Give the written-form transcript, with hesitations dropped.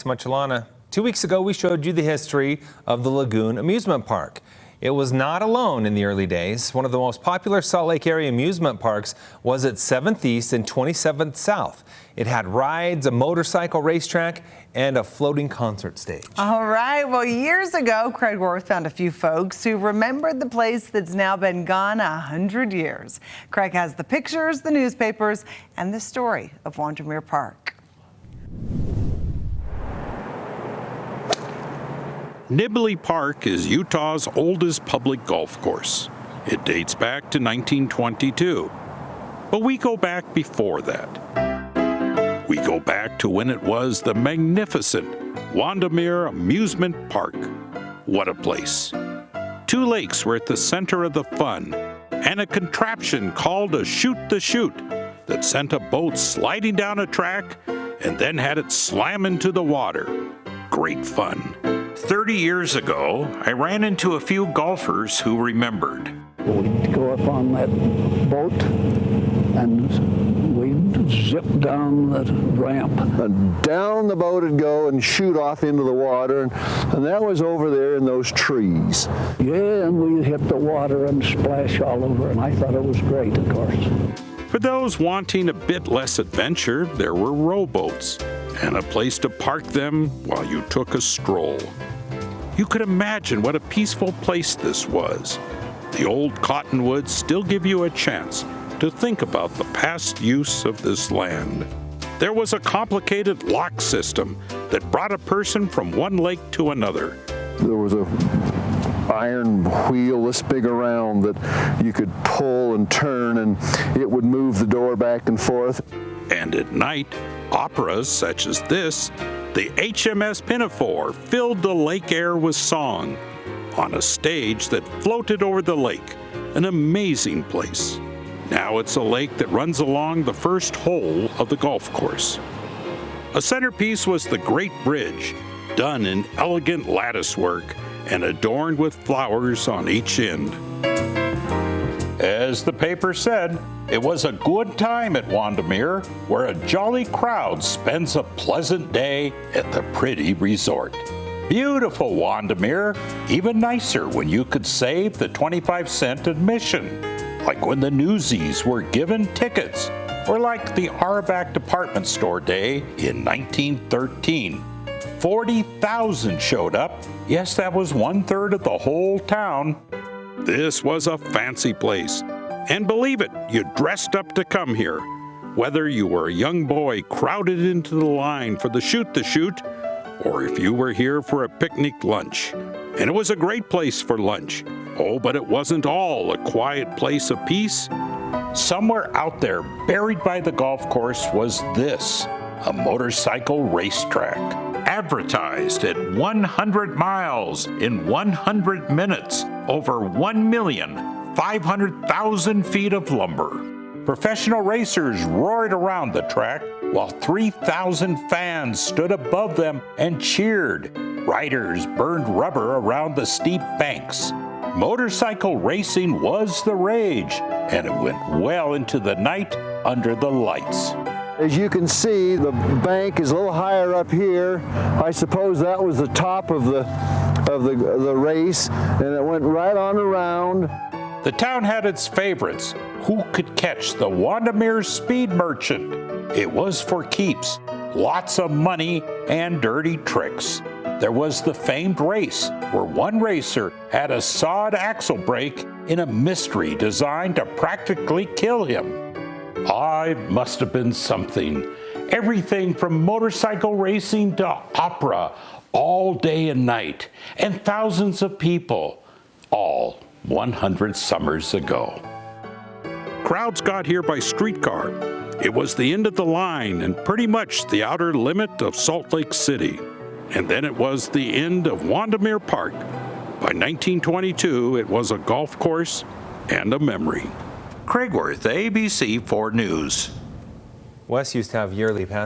Much, Alana. 2 weeks ago, we showed you the history of the Lagoon Amusement Park. It was not alone in the early days. One of the most popular Salt Lake area amusement parks was at 7th East and 27th South. It had rides, a motorcycle racetrack, and a floating concert stage. All right. Well, years ago, Craig Worth found a few folks who remembered the place that's now been gone 100 years. Craig has the pictures, the newspapers, and the story of Wandamere Park. Nibley Park is Utah's oldest public golf course. It dates back to 1922. But we go back before that. We go back to when it was the magnificent Wandamere Amusement Park. What a place. 2 lakes were at the center of the fun, and a contraption called a shoot the chute that sent a boat sliding down a track and then had it slam into the water. Great fun. 30 years ago, I ran into a few golfers who remembered. We'd go up on that boat and we'd zip down that ramp. And down the boat would go and shoot off into the water, and that was over there in those trees. Yeah, and we'd hit the water and splash all over, and I thought it was great, of course. For those wanting a bit less adventure, there were rowboats and a place to park them while you took a stroll. You could imagine what a peaceful place this was. The old cottonwoods still give you a chance to think about the past use of this land. There was a complicated lock system that brought a person from one lake to another. There was a iron wheel this big around that you could pull and turn, and it would move the door back and forth. And at night, operas such as this, the HMS Pinafore, filled the lake air with song on a stage that floated over the lake, an amazing place. Now it's a lake that runs along the first hole of the golf course. A centerpiece was the Great Bridge, done in elegant lattice work and adorned with flowers on each end. As the paper said, it was a good time at Wandamere, where a jolly crowd spends a pleasant day at the pretty resort. Beautiful Wandamere, even nicer when you could save the 25-cent admission, like when the Newsies were given tickets, or like the Arbac Department Store Day in 1913. 40,000 showed up. Yes, that was 1/3 of the whole town. This was a fancy place. And believe it, you dressed up to come here. Whether you were a young boy crowded into the line for the shoot the chute, or if you were here for a picnic lunch. And it was a great place for lunch. Oh, but it wasn't all a quiet place of peace. Somewhere out there, buried by the golf course, was this, a motorcycle racetrack. Advertised at 100 miles in 100 minutes, over 1,500,000 feet of lumber. Professional racers roared around the track while 3,000 fans stood above them and cheered. Riders burned rubber around the steep banks. Motorcycle racing was the rage, and it went well into the night under the lights. As you can see, the bank is a little higher up here. I suppose that was the top of the race, and it went right on around. The town had its favorites. Who could catch the Wandamere Speed Merchant? It was for keeps, lots of money and dirty tricks. There was the famed race, where one racer had a sawed axle break in a mystery designed to practically kill him. It must have been something. Everything from motorcycle racing to opera, all day and night, and thousands of people, all 100 summers ago. Crowds got here by streetcar. It was the end of the line and pretty much the outer limit of Salt Lake City. And then it was the end of Wandamere Park. By 1922, it was a golf course and a memory. Craig Worth, ABC 4 News. Wes used to have yearly passes.